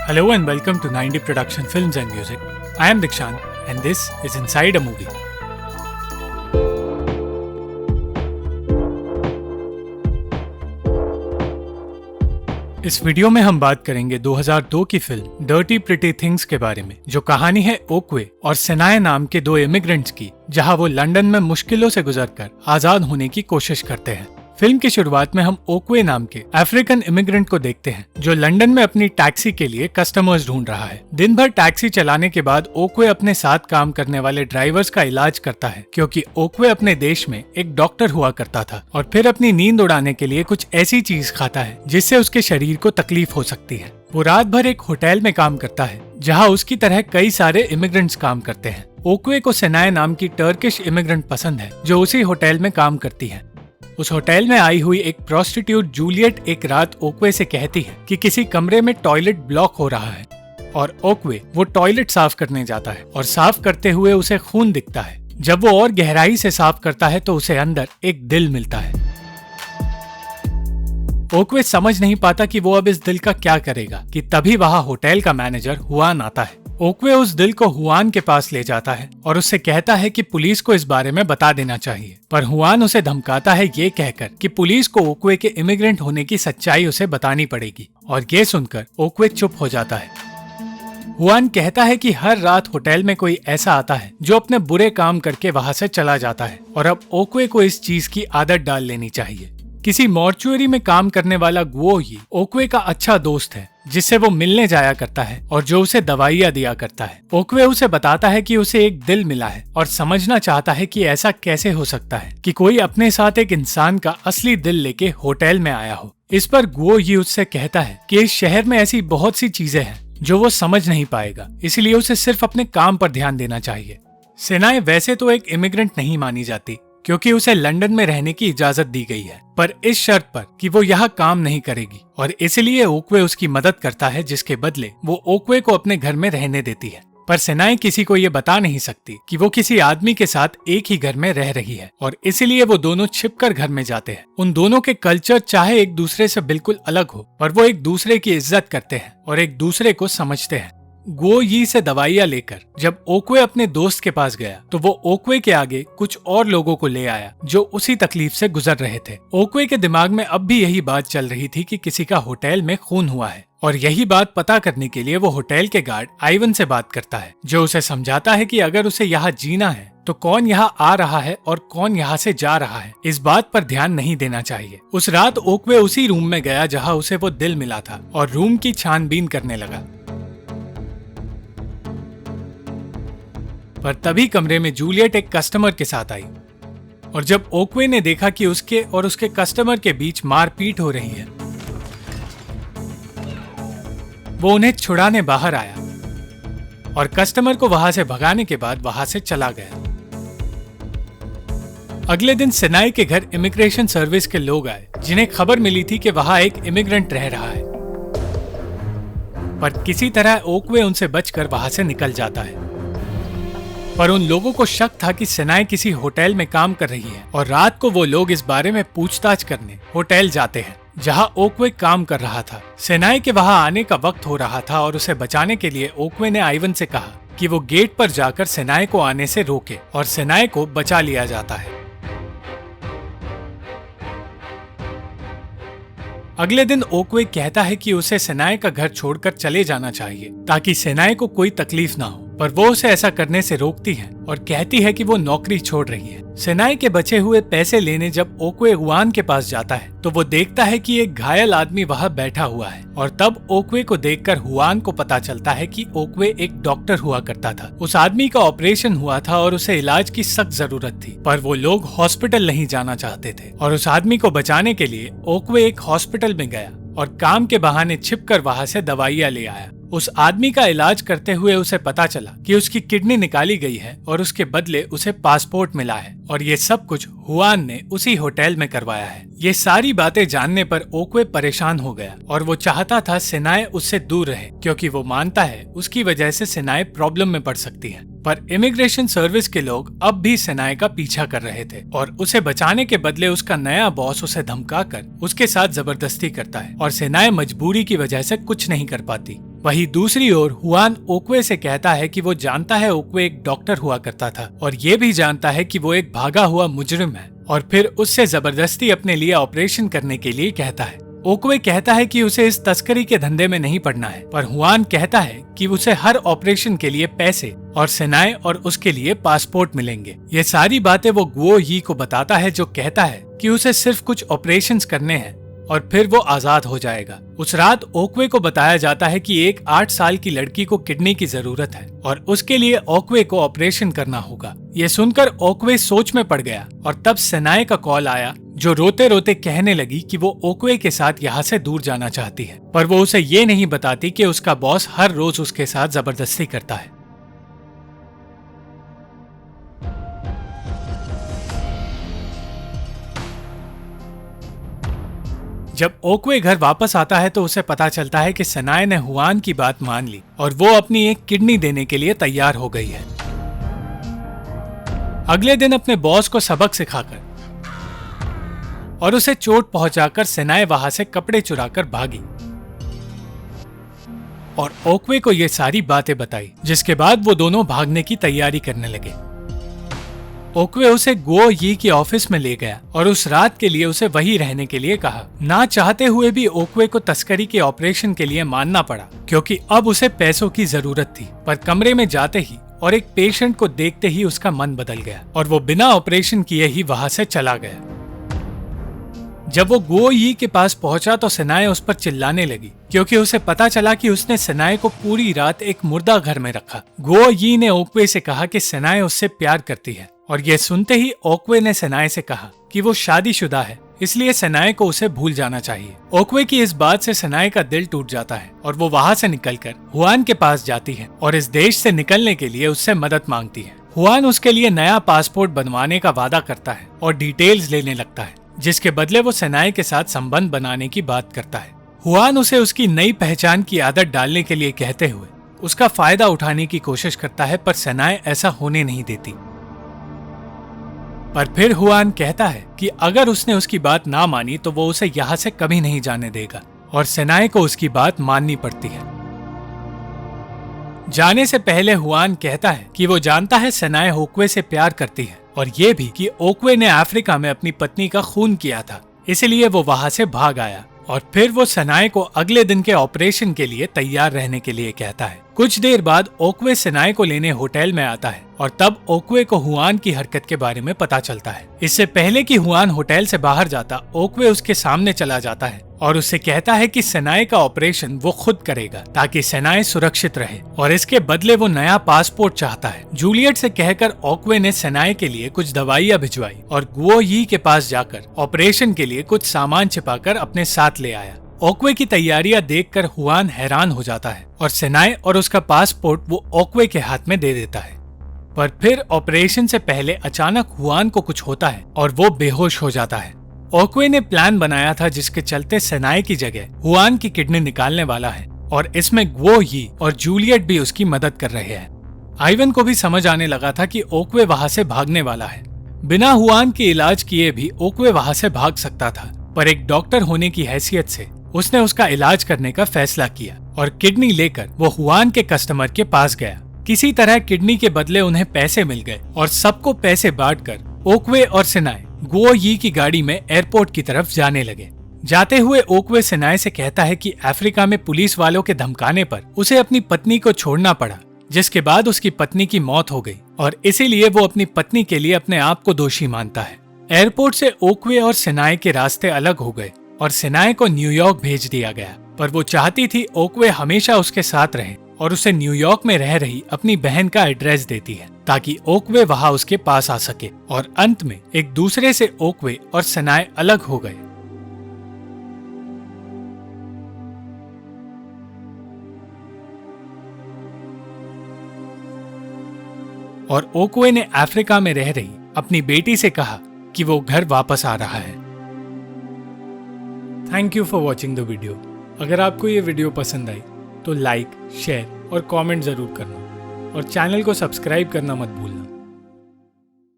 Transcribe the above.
Hello and welcome to 90 Production Films and Music. I am Dikshant and this is Inside a Movie. इस video में हम बात करेंगे 2002 की फिल्म डर्टी प्रिटी थिंग्स के बारे में, जो कहानी है ओक्वे और सेनाए नाम के दो इमिग्रेंट्स की, जहां वो लंदन में मुश्किलों से गुजरकर आजाद होने की कोशिश करते हैं। फिल्म की शुरुआत में हम ओक्वे नाम के अफ्रीकन इमिग्रेंट को देखते हैं जो लंदन में अपनी टैक्सी के लिए कस्टमर्स ढूंढ रहा है। दिन भर टैक्सी चलाने के बाद ओक्वे अपने साथ काम करने वाले ड्राइवर्स का इलाज करता है, क्योंकि ओक्वे अपने देश में एक डॉक्टर हुआ करता था और फिर अपनी नींद उड़ाने के लिए कुछ ऐसी चीज खाता है जिससे उसके शरीर को तकलीफ हो सकती है। वो रात भर एक होटल में काम करता है जहाँ उसकी तरह कई सारे इमिग्रेंट्स काम करते हैं। ओक्वे को सेनाए नाम की टर्किश इमिग्रेंट पसंद है जो उसी होटल में काम करती है। उस होटल में आई हुई एक प्रोस्टिट्यूट जूलियट एक रात ओक्वे से कहती है कि किसी कमरे में टॉयलेट ब्लॉक हो रहा है और ओक्वे वो टॉयलेट साफ करने जाता है और साफ करते हुए उसे खून दिखता है। जब वो और गहराई से साफ करता है तो उसे अंदर एक दिल मिलता है। ओक्वे समझ नहीं पाता कि वो अब इस दिल का क्या करेगा कि तभी वहाँ होटल का मैनेजर हुआन आता है। ओक्वे उस दिल को हुआन के पास ले जाता है और उससे कहता है कि पुलिस को इस बारे में बता देना चाहिए, पर हुआन उसे धमकाता है ये कहकर कि पुलिस को ओक्वे के इमिग्रेंट होने की सच्चाई उसे बतानी पड़ेगी, और ये सुनकर ओक्वे चुप हो जाता है। हुआन कहता है कि हर रात होटल में कोई ऐसा आता है जो अपने बुरे काम करके वहाँ से चला जाता है और अब ओक्वे को इस चीज की आदत डाल लेनी चाहिए। किसी मॉर्चुअरी में काम करने वाला गुओ ही ओक्वे का अच्छा दोस्त है जिससे वो मिलने जाया करता है और जो उसे दवाइयाँ दिया करता है। ओक्वे उसे बताता है कि उसे एक दिल मिला है और समझना चाहता है कि ऐसा कैसे हो सकता है कि कोई अपने साथ एक इंसान का असली दिल लेके होटल में आया हो। इस पर गुओ ही उससे कहता है कि इस शहर में ऐसी बहुत सी चीजें हैं जो वो समझ नहीं पाएगा, इसलिए उसे सिर्फ अपने काम पर ध्यान देना चाहिए। सेनाए वैसे तो एक इमिग्रेंट नहीं मानी जाती क्योंकि उसे लंदन में रहने की इजाजत दी गई है, पर इस शर्त पर कि वो यहाँ काम नहीं करेगी, और इसलिए ओक्वे उसकी मदद करता है जिसके बदले वो ओक्वे को अपने घर में रहने देती है। पर सेनाए किसी को ये बता नहीं सकती कि वो किसी आदमी के साथ एक ही घर में रह रही है, और इसलिए वो दोनों छिपकर घर में जाते हैं। उन दोनों के कल्चर चाहे एक दूसरे से बिल्कुल अलग हो, पर वो एक दूसरे की इज्जत करते हैं और एक दूसरे को समझते हैं। गुओ यी से दवाइयाँ लेकर जब ओक्वे अपने दोस्त के पास गया तो वो ओक्वे के आगे कुछ और लोगों को ले आया जो उसी तकलीफ से गुजर रहे थे। ओक्वे के दिमाग में अब भी यही बात चल रही थी कि किसी का होटल में खून हुआ है, और यही बात पता करने के लिए वो होटल के गार्ड आइवन से बात करता है जो उसे समझाता है कि अगर उसे यहाँ जीना है तो कौन यहाँ आ रहा है और कौन यहाँ से जा रहा है, इस बात पर ध्यान नहीं देना चाहिए। उस रात ओक्वे उसी रूम में गया जहाँ उसे वो दिल मिला था और रूम की छानबीन करने लगा, पर तभी कमरे में जूलियट एक कस्टमर के साथ आई, और जब ओक्वे ने देखा कि उसके और उसके कस्टमर के बीच मारपीट हो रही है, वो उन्हें छुड़ाने बाहर आया और कस्टमर को वहां से भगाने के बाद वहां से चला गया। अगले दिन सेनाए के घर इमिग्रेशन सर्विस के लोग आए जिन्हें खबर मिली थी कि वहां एक इमिग्रेंट रह रहा है, पर किसी तरह ओक्वे उनसे बचकर वहां से निकल जाता है। पर उन लोगों को शक था कि सेनाए किसी होटल में काम कर रही है, और रात को वो लोग इस बारे में पूछताछ करने होटल जाते हैं जहां ओक्वे काम कर रहा था। सेनाए के वहां आने का वक्त हो रहा था और उसे बचाने के लिए ओक्वे ने आइवन से कहा कि वो गेट पर जाकर सेनाए को आने से रोके, और सेनाए को बचा लिया जाता है। अगले दिन ओक्वे कहता है कि उसे सेनाए का घर छोड़कर चले जाना चाहिए ताकि सेनाए को कोई तकलीफ ना हो, पर वो उसे ऐसा करने से रोकती है और कहती है कि वो नौकरी छोड़ रही है। सेनाए के बचे हुए पैसे लेने जब ओक्वे हुआन के पास जाता है तो वो देखता है कि एक घायल आदमी वहाँ बैठा हुआ है, और तब ओक्वे को देखकर हुआन को पता चलता है कि ओक्वे एक डॉक्टर हुआ करता था। उस आदमी का ऑपरेशन हुआ था और उसे इलाज की सख्त जरूरत थी, पर वो लोग हॉस्पिटल नहीं जाना चाहते थे, और उस आदमी को बचाने के लिए ओक्वे एक हॉस्पिटल में गया और काम के बहाने छिपकर वहाँ से दवाइयाँ ले आया। उस आदमी का इलाज करते हुए उसे पता चला कि उसकी किडनी निकाली गई है और उसके बदले उसे पासपोर्ट मिला है, और ये सब कुछ हुआन ने उसी होटल में करवाया है। ये सारी बातें जानने पर ओक्वे परेशान हो गया और वो चाहता था सेनाए उससे दूर रहे, क्योंकि वो मानता है उसकी वजह से सेनाए प्रॉब्लम में पड़ सकती है। पर इमिग्रेशन सर्विस के लोग अब भी सेनाए का पीछा कर रहे थे और उसे बचाने के बदले उसका नया बॉस उसे धमकाकर उसके साथ जबरदस्ती करता है और सेनाए मजबूरी की वजह से कुछ नहीं कर पाती। वहीं दूसरी ओर हुआन ओक्वे से कहता है कि वो जानता है ओक्वे एक डॉक्टर हुआ करता था और ये भी जानता है कि वो एक भागा हुआ मुजरिम है, और फिर उससे जबरदस्ती अपने लिए ऑपरेशन करने के लिए कहता है। ओक्वे कहता है कि उसे इस तस्करी के धंधे में नहीं पड़ना है, पर हुआन कहता है कि उसे हर ऑपरेशन के लिए पैसे और सेनाए और उसके लिए पासपोर्ट मिलेंगे। ये सारी बातें वो गुओ यी को बताता है, जो कहता है कि उसे सिर्फ कुछ ऑपरेशंस करने हैं और फिर वो आजाद हो जाएगा। उस रात ओक्वे को बताया जाता है कि एक 8 साल की लड़की को किडनी की जरूरत है और उसके लिए ओक्वे को ऑपरेशन करना होगा। ये सुनकर ओक्वे सोच में पड़ गया और तब सेनाए का कॉल आया, जो रोते रोते कहने लगी कि वो ओक्वे के साथ यहाँ से दूर जाना चाहती है, पर वो उसे ये नहीं बताती कि उसका बॉस हर रोज उसके साथ जबरदस्ती करता है। जब ओक्वे घर वापस आता है तो उसे पता चलता है कि सेनाए ने हुआन की बात मान ली और वो अपनी एक किडनी देने के लिए तैयार हो गई है। अगले दिन अपने बॉस को सबक सिखाकर और उसे चोट पहुंचाकर सेनाए वहां से कपड़े चुराकर भागी और ओक्वे को ये सारी बातें बताई, जिसके बाद वो दोनों भागने की तैयारी करने लगे। ओक्वे उसे गुओ यी के ऑफिस में ले गया और उस रात के लिए उसे वही रहने के लिए कहा। ना चाहते हुए भी ओक्वे को तस्करी के ऑपरेशन के लिए मानना पड़ा, क्योंकि अब उसे पैसों की जरूरत थी। पर कमरे में जाते ही और एक पेशेंट को देखते ही उसका मन बदल गया और वो बिना ऑपरेशन किए ही वहां से चला गया। जब वो गुओ यी के पास पहुंचा तो सेनाए उस पर चिल्लाने लगी, क्योंकि उसे पता चला कि उसने सेनाए को पूरी रात एक मुर्दा घर में रखा। गुओ यी ने ओक्वे से कहा कि सेनाए उससे प्यार करती है, और ये सुनते ही ओक्वे ने सेनाए से कहा कि वो शादीशुदा है, इसलिए सेनाए को उसे भूल जाना चाहिए। ओक्वे की इस बात से सेनाए का दिल टूट जाता है और वो वहां से निकलकर हुआन के पास जाती है और इस देश से निकलने के लिए उससे मदद मांगती है। हुआन उसके लिए नया पासपोर्ट बनवाने का वादा करता है और डिटेल्स लेने लगता है, जिसके बदले वो सेनाए के साथ संबंध बनाने की बात करता है। हुआन उसे उसकी नई पहचान की आदत डालने के लिए कहते हुए उसका फायदा उठाने की कोशिश करता है, पर सेनाए ऐसा होने नहीं देती। पर फिर हुआन कहता है कि अगर उसने उसकी बात ना मानी तो वो उसे यहाँ से कभी नहीं जाने देगा और सेनाए को उसकी बात माननी पड़ती है। जाने से पहले हुआन कहता है कि वो जानता है सेनाए ओक्वे से प्यार करती है और ये भी कि ओक्वे ने अफ्रीका में अपनी पत्नी का खून किया था, इसलिए वो वहां से भाग आया। और फिर वो सेनाए को अगले दिन के ऑपरेशन के लिए तैयार रहने के लिए कहता है। कुछ देर बाद ओक्वे सेनाए को लेने होटल में आता है और तब ओक्वे को हुआन की हरकत के बारे में पता चलता है। इससे पहले कि हुआन होटल से बाहर जाता, ओक्वे उसके सामने चला जाता है और उससे कहता है कि सेनाए का ऑपरेशन वो खुद करेगा ताकि सेनाए सुरक्षित रहे, और इसके बदले वो नया पासपोर्ट चाहता है। जूलियट से कहकर ओक्वे ने सेनाए के लिए कुछ दवाइयाँ भिजवाई और गुओ यी के पास जाकर ऑपरेशन के लिए कुछ सामान छिपाकर अपने साथ ले आया। ओक्वे की तैयारियां देखकर हुआन हैरान हो जाता है और सेनाए और उसका पासपोर्ट वो ओक्वे के हाथ में दे देता है। पर फिर ऑपरेशन से पहले अचानक हुआन को कुछ होता है और वो बेहोश हो जाता है। ओक्वे ने प्लान बनाया था जिसके चलते सेनाए की जगह हुआन की किडनी निकालने वाला है, और इसमें गुओ यी और जूलियट भी उसकी मदद कर रहे हैं। आइवन को भी समझ आने लगा था कि ओक्वे वहां से भागने वाला है। बिना हुआन के इलाज किए भी ओक्वे वहां से भाग सकता था, पर एक डॉक्टर होने की हैसियत से उसने उसका इलाज करने का फैसला किया और किडनी लेकर वो हुआन के कस्टमर के पास गया। किसी तरह किडनी के बदले उन्हें पैसे मिल गए और सबको पैसे बांटकर ओक्वे और सेनाए गुओ यी की गाड़ी में एयरपोर्ट की तरफ जाने लगे। जाते हुए ओक्वे सेनाए से कहता है कि अफ्रीका में पुलिस वालों के धमकाने पर उसे अपनी पत्नी को छोड़ना पड़ा, जिसके बाद उसकी पत्नी की मौत हो गई और इसीलिए वो अपनी पत्नी के लिए अपने आप को दोषी मानता है। एयरपोर्ट से ओक्वे और सेनाए के रास्ते अलग हो गए और सेनाए को न्यूयॉर्क भेज दिया गया, पर वो चाहती थी ओक्वे हमेशा उसके साथ रहे और उसे न्यूयॉर्क में रह रही अपनी बहन का एड्रेस देती है ताकि ओक्वे वहां उसके पास आ सके। और अंत में एक दूसरे से ओक्वे और सेनाए अलग हो गए। और ओक्वे ने अफ्रीका में रह रही अपनी बेटी से कहा कि वो घर वापस आ रहा है। Thank you for watching the video. अगर आपको ये वीडियो पसंद आई तो लाइक, शेयर और कमेंट जरूर करना और चैनल को सब्सक्राइब करना मत भूलना।